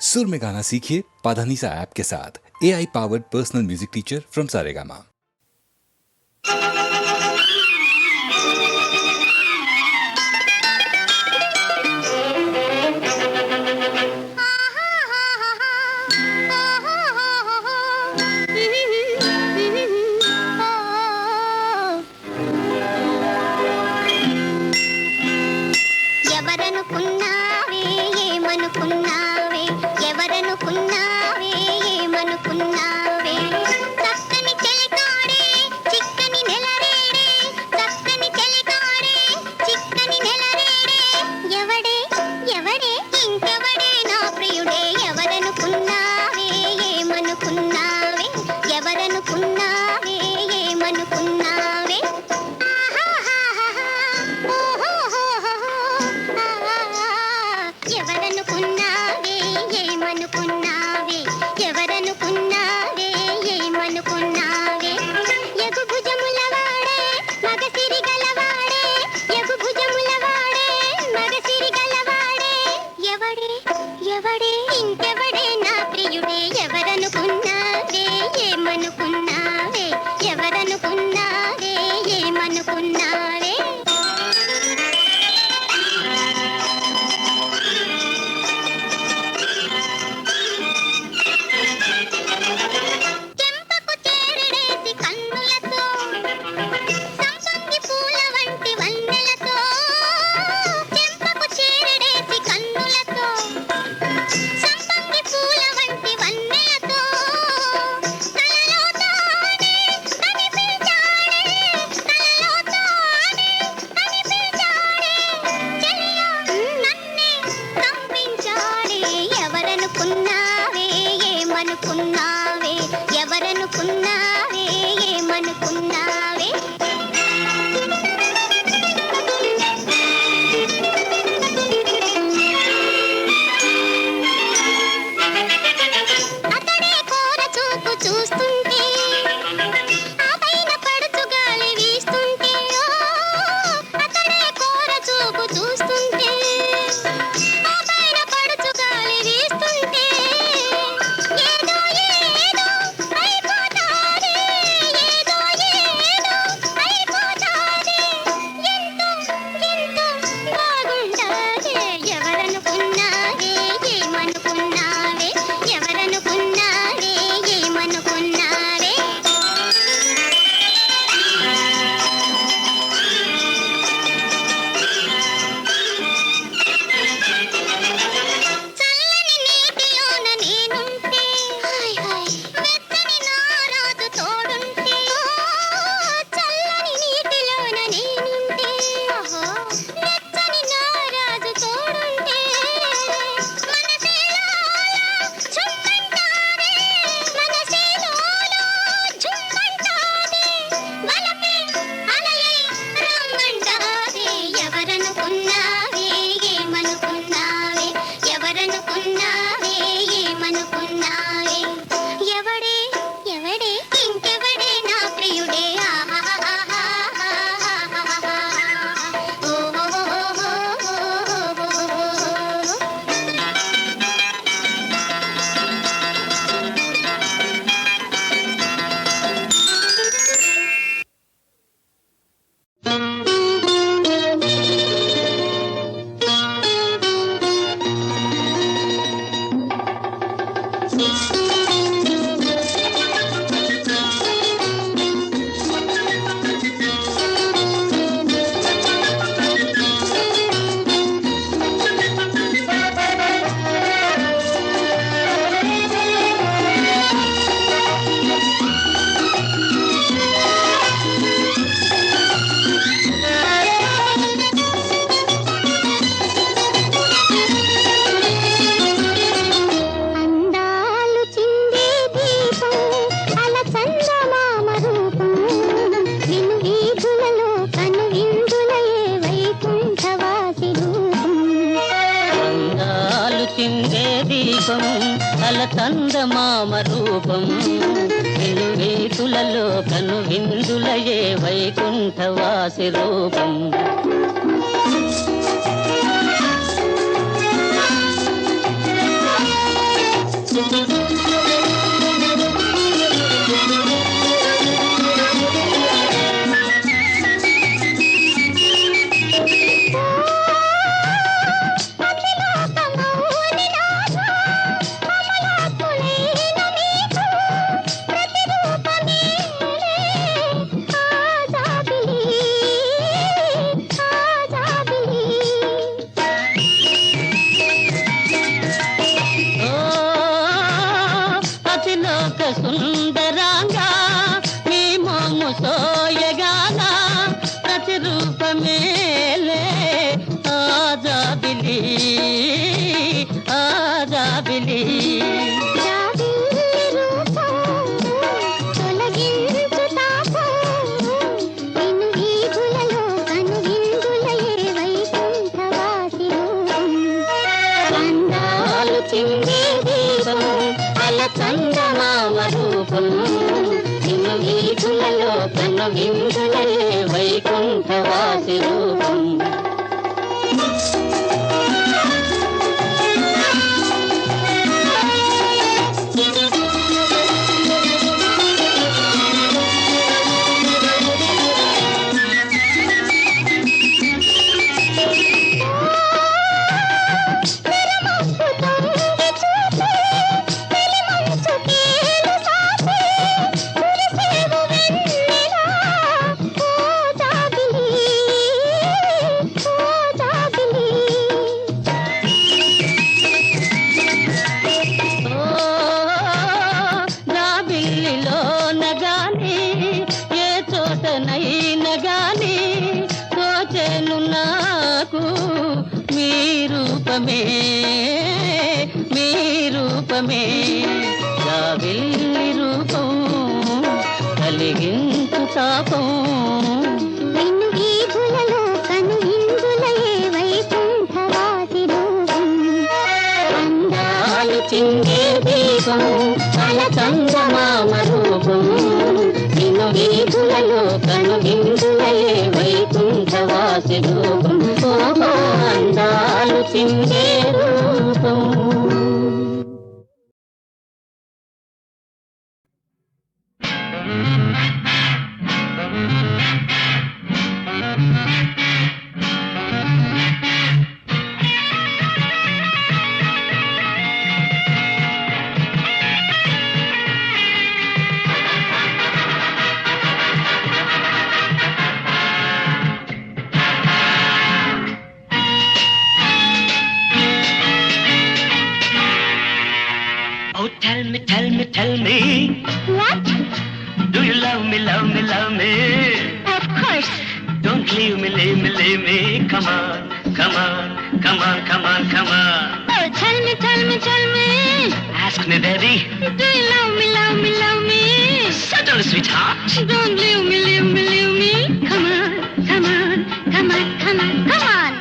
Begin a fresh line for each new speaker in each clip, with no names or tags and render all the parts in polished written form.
सुर में गाना सीखिए पाधानीसा ऐप के साथ। AI powered personal music teacher from Saregama.
ఎవరనుకున్నావే ఏమనుకున్నావే ఎవరనుకున్నావే ఏమనుకున్నావే చక్కని చెలికాడే చిక్కని నెలరేడే చక్కని చెలికాడే చిక్కని నెలరేడే ఎవడే ఎవడే ఇంకెవడే నా ప్రియుడే ఎవరనుకున్నావే ఏమనుకున్నావే ఎవరనుకున్నావే ఏమనుకున్నావే ఎవరనుకున్నావే ఏమనుకున్నావే ఎవరనుకున్నావే ఏమనుకున్నావే ఎగు భుజములవాడే మగ సిరి గలవాడే ఎగు భుజములవాడే మగ సిరి గలవాడే ఎవడే ఎవడే ఇంకెవడే నా ప్రియుడే ఎవరనుకున్నావే ఏమనుకున్నావే ఎవరనుకున్నావే ఏమనుకున్నావే ఎవరనుకున్నావే ఏమనుకున్నావే ఎవరనుకున్నావే ఏమనుకున్నావే అతడే కోర చూపు చూస్తుంటే ఆ పైన పడుచు గాలి వీస్తుంటే అతడే కోర చూపు చూస్తుంటే ఆ పైన పడుచు గాలి వీస్తుంటే ఏదో ఏదో అయిపోతాదే ఏదో ఏదో అయిపోతాదే ఎంతో ఎంతో బాగుంటాదే ఎవరనుకున్నావే ఏమనుకున్నావే ఎవరనుకున్నావే ఏమనుకున్నావే చల్లని నీటిలోన నేనుంటే వెచ్చని నా రాజు తోడుంటే చల్లని నీటిలోన నేనుంటే వెచ్చని నా రాజు తోడుంటే మనసేలోలా ఝుమ్మంటాదే మనసేలోలా ఝుమ్మంటాదే వలపే అలయై రమ్మంటాదే ఎవరనుకున్నావే ఏమనుకున్నావే ఎవరనుకున్నావే ఏమనుకున్నావే ఎవడే ఎవడే ఇంకెవడే నా ప్రియుడే అందాలు చిందే దీపం అలచందమామ రూపం విను వీధులలో కను విందులయే వైకుంఠవాసి రూపం
అందాలు చిందే దీపం అలచందమామ రూపం వీతులలో కను విందులయే వైకుంఠవాసి రూపం జాబిలి
జాబిల్లి రూపం తొలగించు తాపం నిన్ను వీధులలో కనువిందులయే వైకుంఠవాసి రూపం
అందాలు చిందే దీపం అలచందమామ రూపం నిన్ను వీధులలో కన్ను విందులయే వైకుంఠవాసి రూపం మీ రూపమే జాబిల్లి రూపం కలిగించు తాపం
నిన్ను వీధులలో కనువిందులయే వైకుంఠవాసి రూపం
అందాలు చిందే దీపం అలచందమామ రూపం నిన్ను వీధులలో కను విందులయే వైకుంఠవాసి రూపం అందాలు చిందే రూపం Tell me,
What?
do you love me, love me, love me?
Of course.
Don't leave me, leave me, leave me. Come on, come on, come on, come on, come on.
Oh, tell me, tell me, tell me.
Ask me, baby.
Do you love me, love me, love me?
Certainly, sweetheart.
Don't leave me, leave me, leave me. Come on, come on, come on, come on, come on.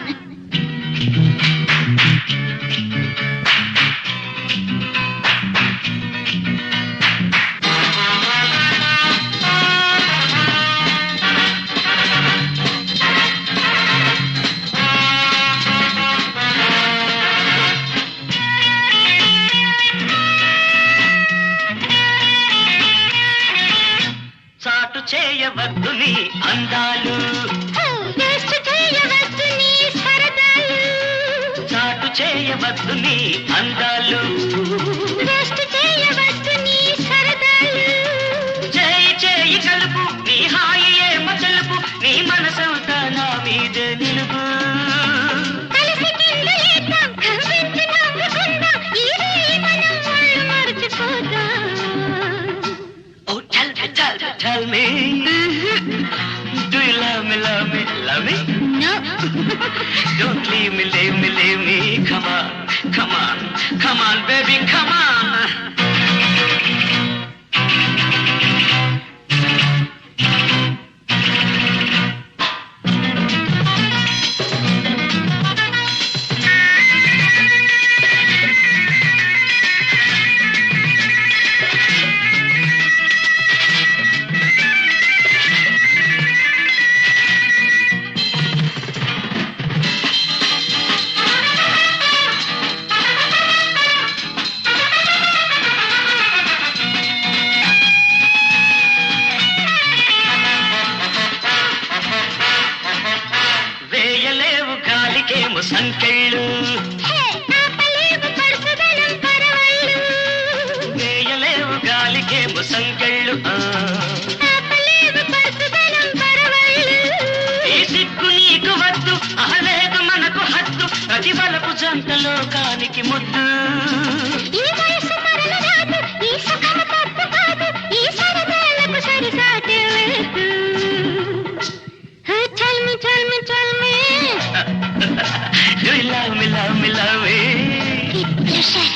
చేయవద్దు నీ అందాలు
waste చేయవద్దు నీ సరదాలు
చాటు చేయవద్దు నీ అందాలు
వేస్ట్ చేయవద్దు నీ సరదాలు
చేయి చేయి కలుపు నీ హాయి ఏమ తెలుపు నీ మనసంతా నా మీద నిలుపు
కలిసి కిందలేద్దాం కవ్వించి నవ్వుకుందాం ఈ రేయి మనం ఒళ్ళు మర్చిపోదాం
Oh, tell me, do you love me, love me, love me?
No.
Don't leave me, leave me, leave me. Come on, come on, come on, baby, come on. సంకెళ్ళు వేయలేవు గాలికేమో సంకెళ్ళు ఈ సిగ్గు నీకు వద్దు అహలేదు మనకు హద్దు ప్రతి వలపు జంటలోకానికి ముద్దు Do you love me, love me, love me?
Pleasure.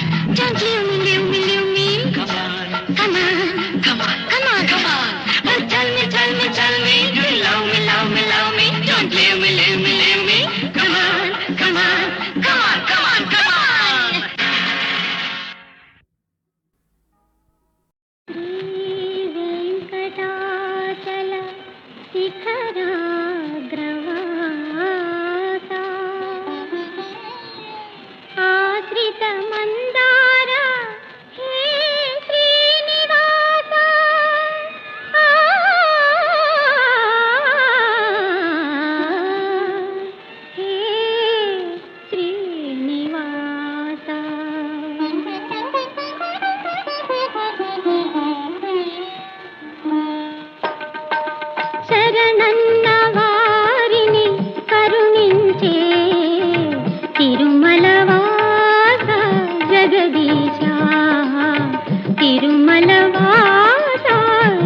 తిరుమలవాస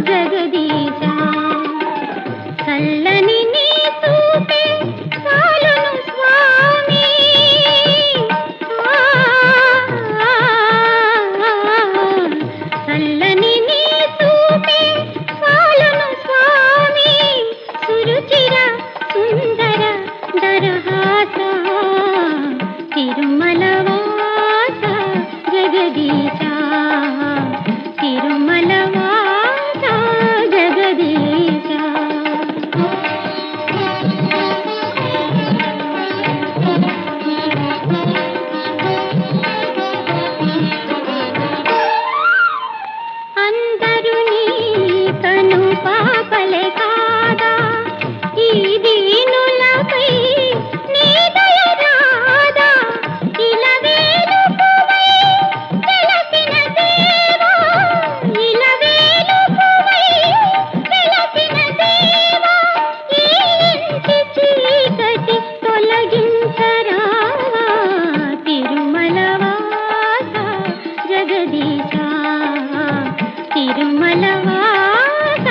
జగదీశ చల్లని నీ చూపే చాలును స్వామి చల్లని నీ చూపే చాలును స్వామి సురుచిర సుందర దరహాస తిరుమలవాస జగదీశ తిరుమలవాస జగదీశ అందరూ నీ కను పాపలే కాదా ఈ దీనులపై నీ దయ రాదా ఇలవేలుపువై వెలసిన దేవా ఇలవేలుపువై వెలసిన దేవా ఈ ఇంటి చీకటి తొలగించరావా తిరుమలవాస జగదీశ తిరుమలవాస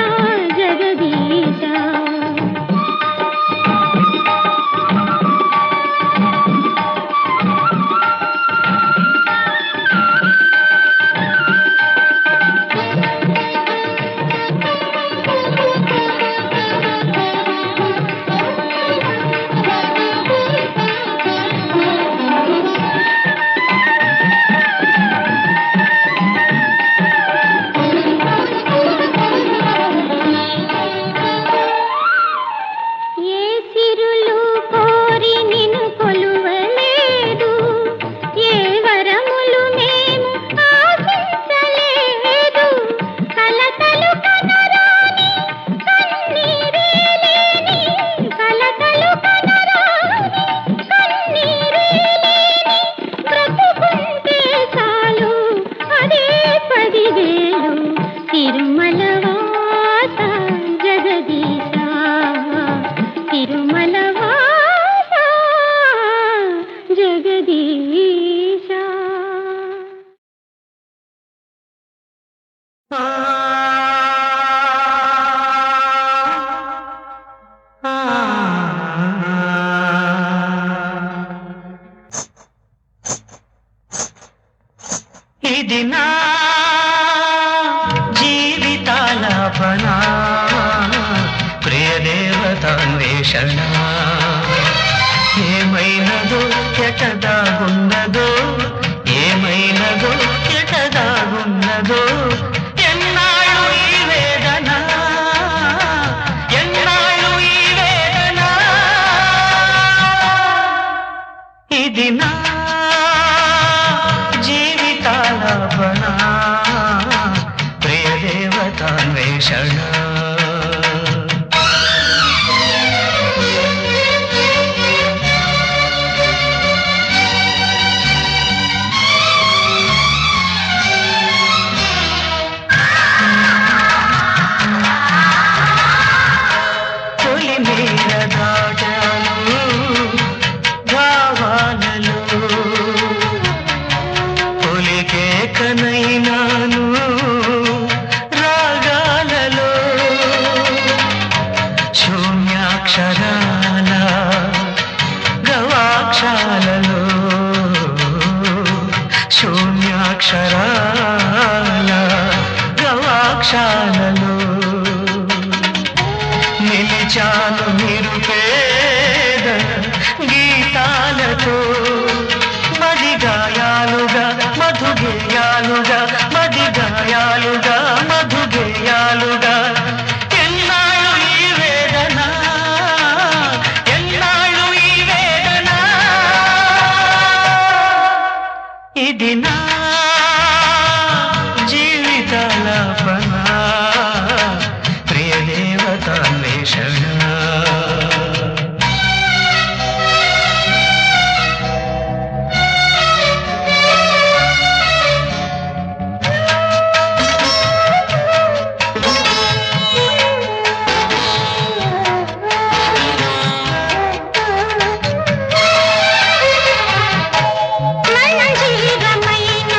జగదీశ ఏ సిరులు కోరి నిన్ను కొలువలేదు ఏ వరములు మేము ఆశించలేదు కలతలు కనరాని కన్నీరేలేని కలతలు కనరాని కన్నీరేలేని బ్రతుకుంటే చాలు అదే 10,000 తిరుమలవాస జగదీశ తిరుమలవాస జగదీశ
ఇది నా జీవితాలాపన ప్రియదేవతాన్వేషణ ఏమైనదో ఎటదాగున్నదో ఏమైనదో ఎటదాగున్నదో ఎన్నాళ్ళు ఈ వేదన ఎన్నాళ్ళు ఈ వేదన ఇది నా జీవితాలాపన ప్రియదేవతాన్వేషణ తొలి మేర దాటాను భావాలలో తొలికే కనైనాను రాగాలలో శూన్యాక్షరాల గవాక్షాలలో శూన్యాక్షరాల గవాక్షాలలో నిలిచాను నిరుపేద గీతాలతో మదిగాయాలుగా మధుగేయాలుగా మదిగాయాలుగా మధుగేయాలుగా ఎన్నాళ్ళు ఈ వేదన ఎన్నాళ్ళు ఈ వేదన ఇది నా జీవితాలాపన ప్రియదేవతాన్వేషణ
మన జీవమైన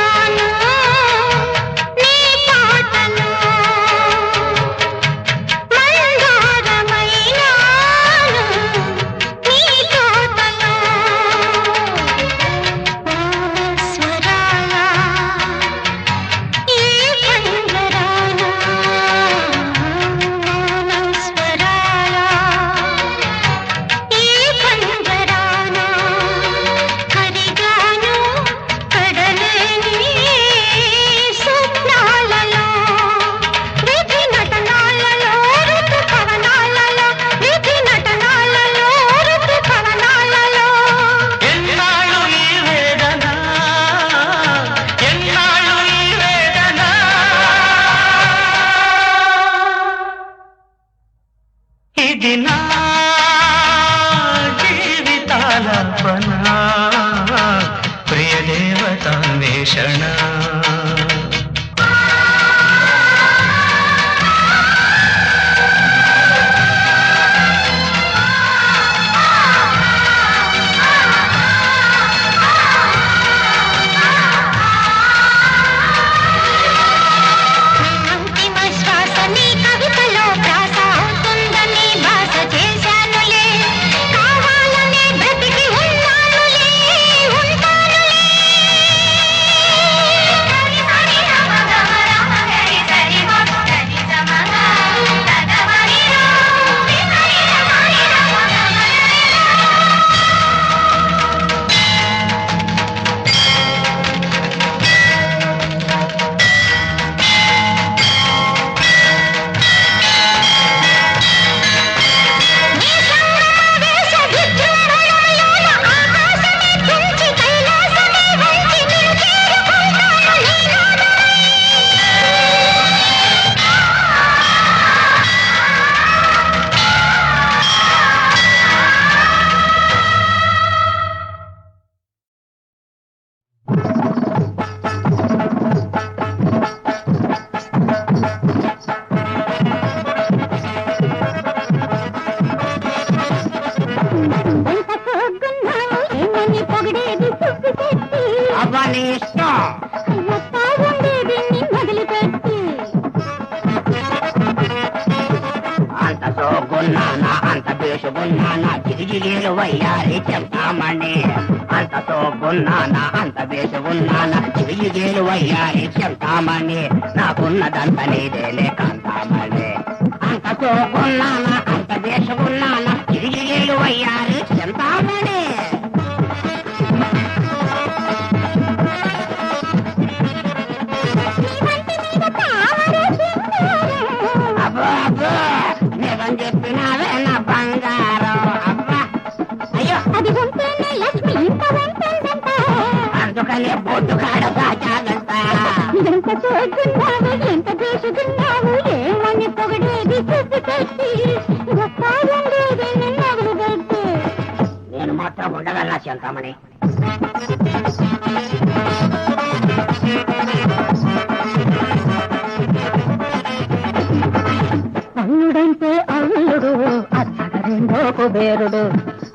సోకున్నానా అంత బేసుకున్నానా జిగిజిగేలు వయ్యారి చెప్తామని అంత సోకున్నానా అంత బేసుకున్నానా జిగిజిగేలు వయ్యారి చెప్తామని నాకున్నదంత నీదేలే కాంతామని అంత సోకున్నానా అంత బేసుకున్నానా జిగిజిగేలు వయ్యారి చెప్తామని అబ్బో అబ్బో నిజం చెప్పినావే నా బంగారం అబ్బా అయ్యో
అది ఉంటేనే లక్ష్మి ఇంత ఉంటుందంట.
అందుకనే బొడ్డు కాడ దాచాలంట
ఎంత చూస్తున్నావు ఎంత చూసుకున్నావు ఏమని పొగడేది చూసి పెట్టి గొప్పగుండేది నిన్నగులు పెట్టి.
నేను మాత్రం ఉండగలనా చెంతామని
అల్లుడంటే అల్లుడు అత్తగ రెండో కుబేరుడు.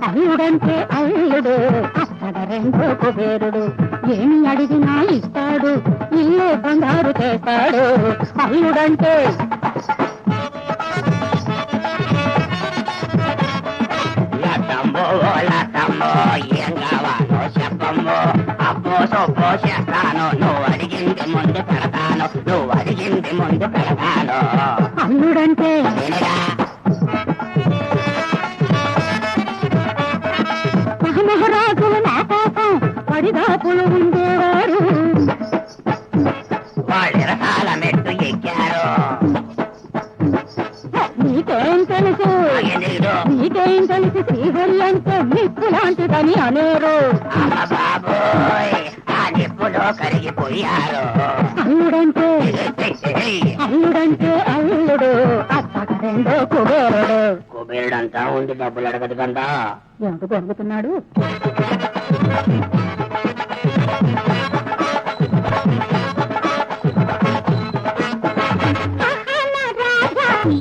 అల్లుడంటే అల్లుడు అత్తగ రెండో కుబేరుడు. ఏమి అడిగినా ఇస్తాడు ఇల్లే బంగారు చేస్తాడు. అల్లుడంటే
లతమ్మో లతమ్మో ఏం కావాలో చెప్పమ్మో అబ్బో సొప్పో చేస్తాను నువ్వు అడిగింది ముందు పెడతాను నువ్వు అడిగింది ముందు పెడతాను
అల్లుడంటే
నేనుగా
మహారాజులు నా కోసం పడిదాపులు ఉండేవారు.
వాళ్ళు రకాల మెట్టు ఎక్కారు
నీకేం తెలుసు
తెలీదు
నీకేం తెలుసు శ్రీహరి అంటే నిప్పు లాంటిదని అనేరు.
అమ్మ బాబోయ్ ఆ నిప్పులో కరిగిపోయారు
అల్లుడంటే అల్లుడంటే అల్లుడు అత్తగ రెండో కుబేరుడు.
కుబేరుడంతా ఉండి డబ్బులు అడగదు కదా
ఎంత దొరుకుతున్నాడు.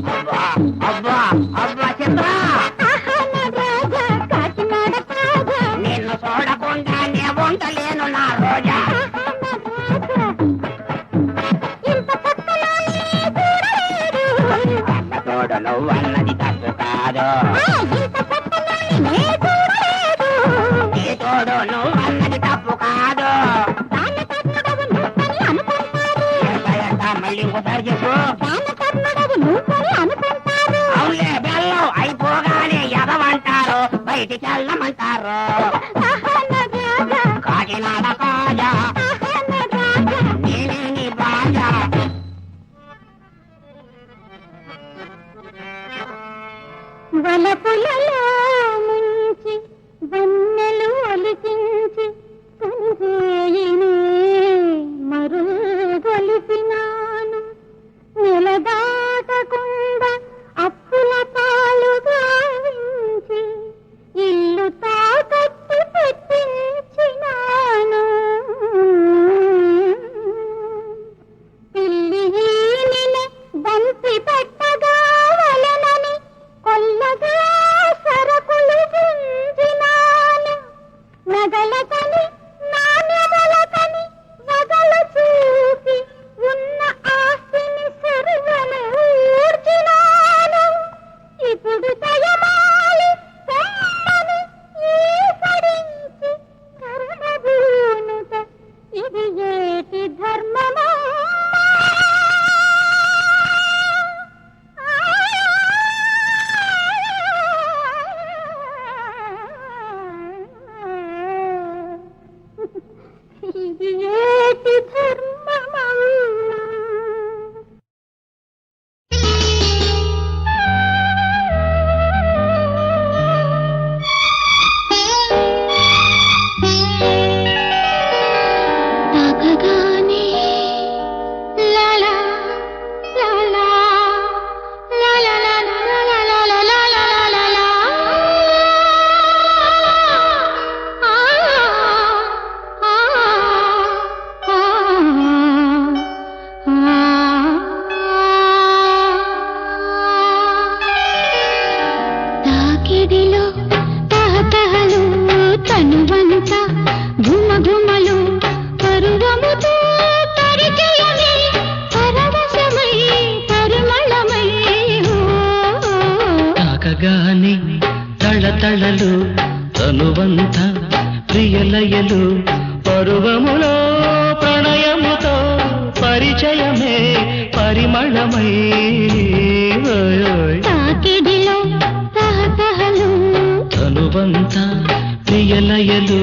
అబ్బా అబ్బా అబ్బా చంద్ర నిన్ను చూడకుండా నే ఉండలేను నా రోజా అమ్మ తోడు నువ్వు అన్నది తప్పు కాదు నీ తోడు నువ్వు అన్నది తప్పు కాదు ఎంత ఎంత మళ్ళీ ఇంకోసారి చెప్పు అవునులే బెల్లం అయిపోగానే ఎదవంటారు బయటికి వెళ్ళమంటారు కాకినాడ కాజా నేనే నీ బాజా
వలపులలో ముంచి వన్నెలు ఒలికించి కనిచేయిని మరులు గొలిపినాను. నిలదాటకుండా అప్పుల పాలు గావించి ఇల్లు తాకట్టు పెట్టించినాను.
పరిమళమై
తాకిడిలో తహతహలు
తనువంత ప్రియలయలు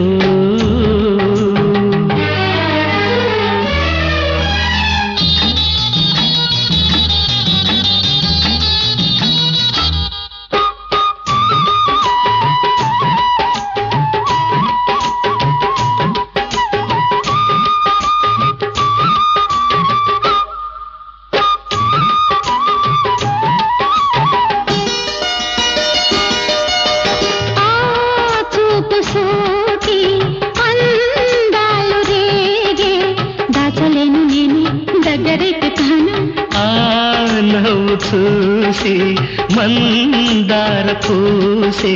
చూసి మందార పూసే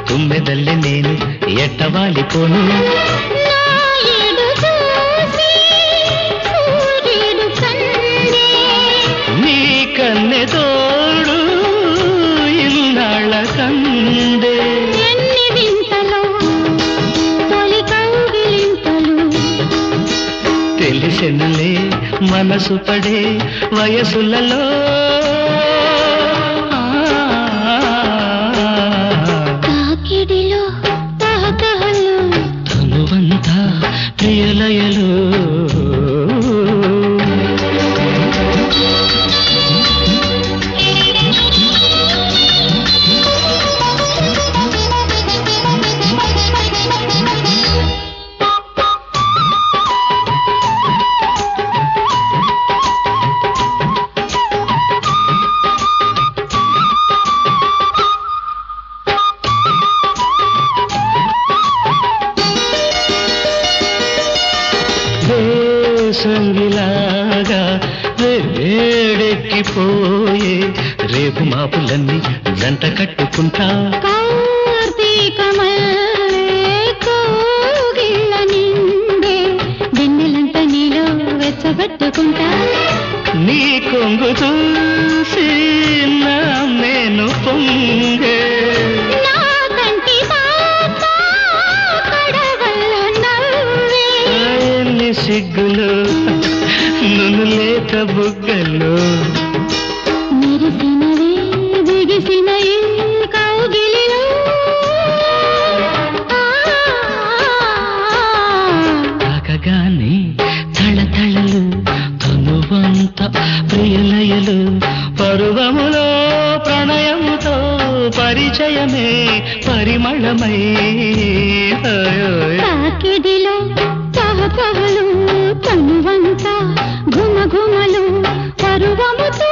తుమ్మెదల్లె నేను ఎట్టవాలిపోను నీ కన్నె తోడు ఇన్నాళ్ళ కందే తెలిసెనులే మనసు పడే వయసులలో
తాకిడిలో తహతహలు
తనువంతా ప్రియలయలు సంగిలాగా వేడెక్కిపోయే రేపు మాపులన్నీ జంట కట్టుకుంటా
కోగిళ్ళ నిండే వెన్నెలంత నీలో వెచ్చబట్టుకుంటా
నీ కొంగు చూసి నా నేను పొంగే సిగ్గులు నును లేక బుగ్గలు
మెరిసినవే దిగిసిన కౌగిలిలో
తాకగానే తళతళలు తనువంత ప్రియలయలు పరువములో ప్రణయముతో పరిచయమే పరిమళమై
తాకిడిలో తహతహలు తనువంత ఘుమఘుమలు పరువముతో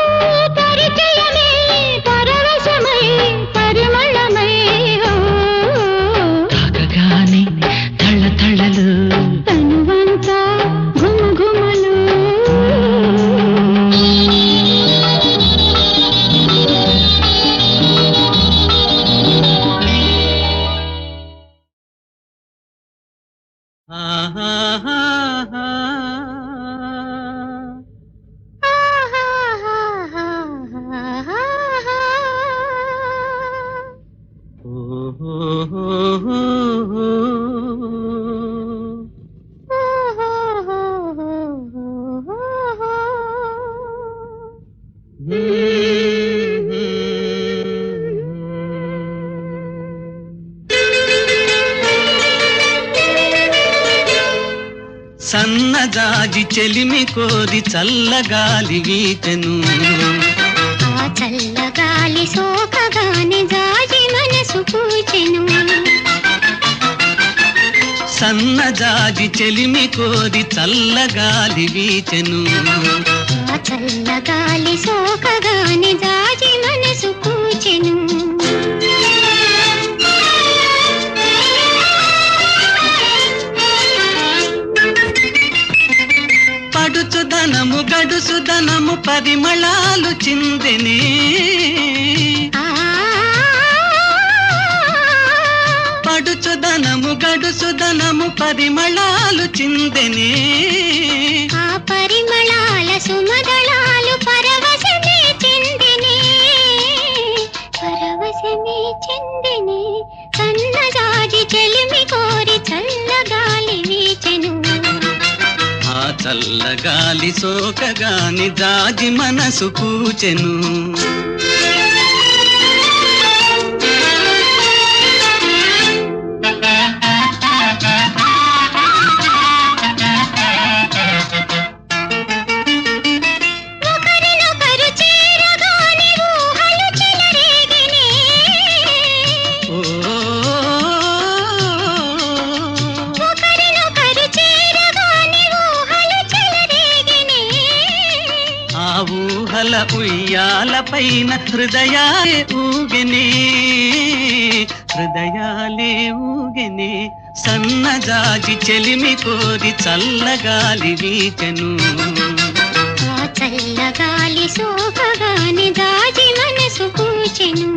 పరిచయమే పరవశమై పరిమళమై
తాకగానే తళతళలు
తనువంత ఘుమఘుమలు
సన్నజాజి చెలిమి కోరి చల్లగాలి వీచెను
ఆ చల్లగాలి సోకగానే జాజి మనసు పూచెను
సన్నజాజి చెలిమి కోరి చల్లగాలి వీచెను
ఆ చల్లగాలి సోకగానే జాజి మనసు పూచెను
పడుచుదనము గడుసుదనము పరిమళాలు చిందెనే పడుచుదనము గడుసుదనము పరిమళాలు చిందెనే
ఆ పరిమళాల సుమదళాలు పరవశమే చెందెనే పరవశమే చెందెనే సన్నజాజి చెలిమి కోరి చల్లగాలి వీచెను
ఆ చల్లగాలి సోకగాని జాజి మనసు పూచెను. ఉయ్యాల పైన హృదయాలే ఊగెనే, హృదయాలే ఊగెనే. సన్నజాజి చెలిమి కోరి చల్లగాలి వీచెను.
ఆ చల్లగాలి సోకగాని జాజి మనసు పూచెను.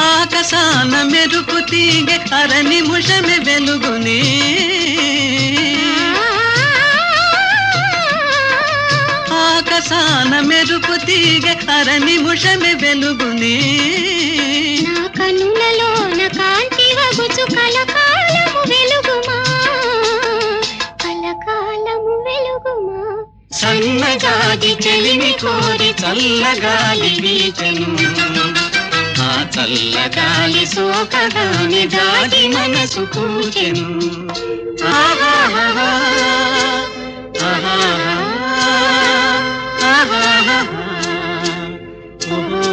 ఆకాశాన మెరుపు తీగె అర నిమిషమే వెలుగునే, ఆకాశాన మెరుపు తీగె అర నిమిషమే వెలుగునే.
నా కనులలోన కాంతి వగుచు కలకాలము వెలుగుమా, కలకాలము వెలుగుమా.
సన్నజాజి చెలిమి కోరి చల్లగాలి వీచెను. ఆ చల్లగాలి సోకగాని జాజి మనసు పూచెను. ఆహాహా ఆహాహా ఆహాహా ఓహో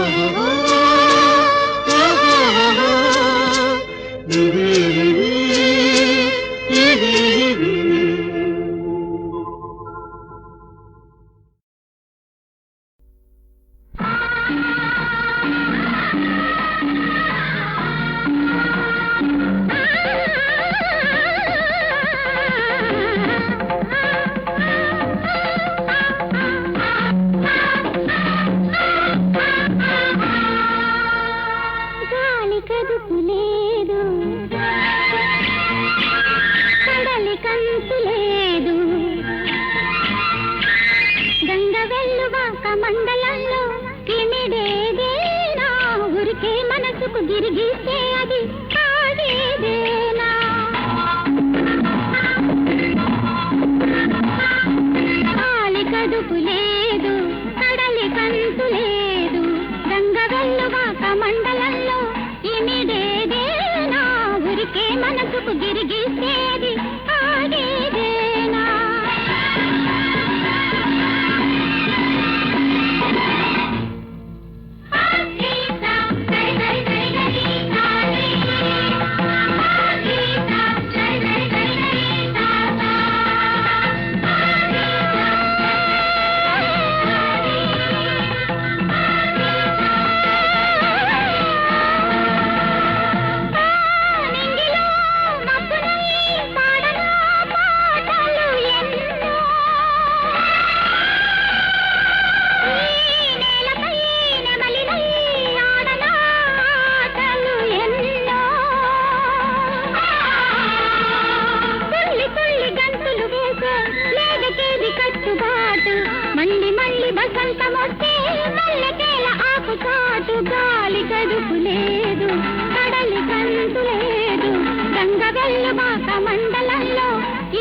మండలంలో ఇమిడేదేనా, ఊరికే మనసుకు గిరిగిస్తే అది ఆగేదేనా. కాలి కదుపు లేదు, కడలి కంతు లేదు, గంగవెల్లువాక మండలంలో ఇమిడేదేనా, ఊరికే మనసుకు గిరిగిస్తే అది ఆగేదేనా. మళ్ళీ మళ్ళీ బసంతమొస్తే మల్లెకేల ఆకు చాటు. గాలి కదుపు లేదు, కడలి కంతు లేదు, గంగవెల్లువాక మండలంలో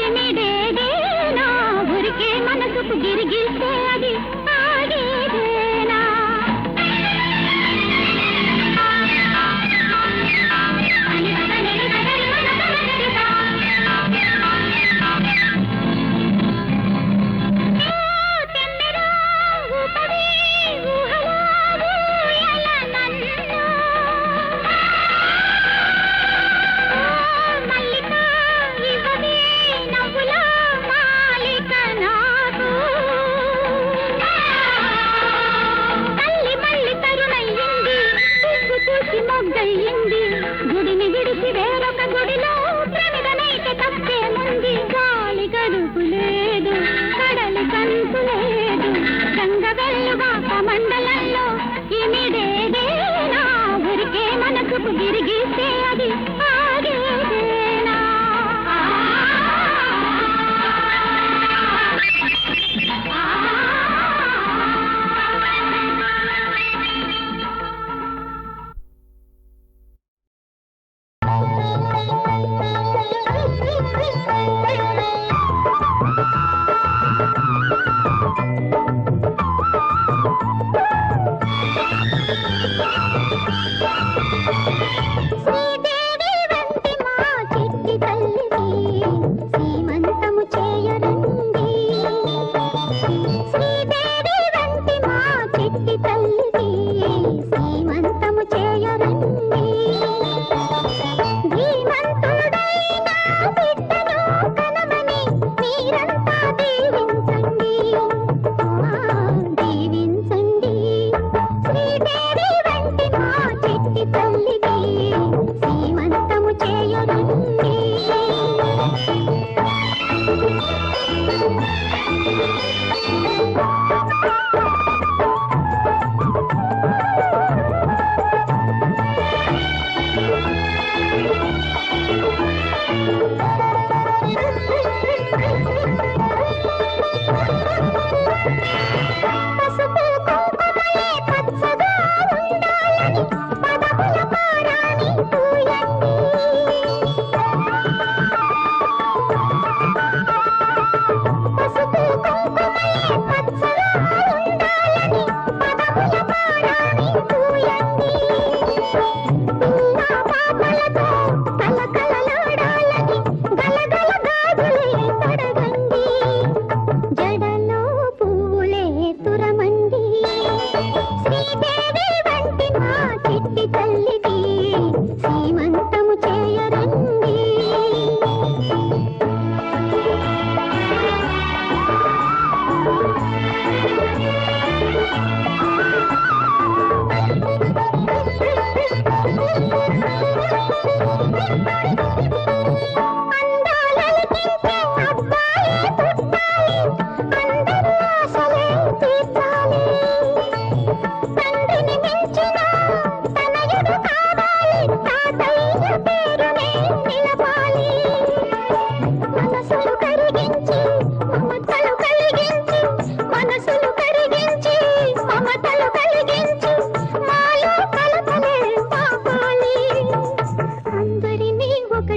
ఇమిడేదేనా, ఊరికే మనసుకు గిరిగిస్తే అది ఆగేదేనా. మొగ్గయింది గుడిని విడిచి వేరొక గుడిలో ప్రమిదనైతే తప్పేముంది. గాలి గడుపు లేదు, కడలి కంతు లేదు, గంగవెల్లువాక మండలంలో ఇమిడేదేనా, ఊరికే మనసుకు గిరిగిస్తే అది ఆగేదేనా.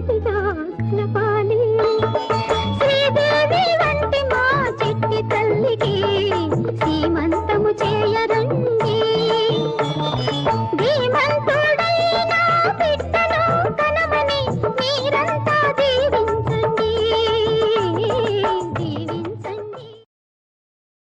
నటించవా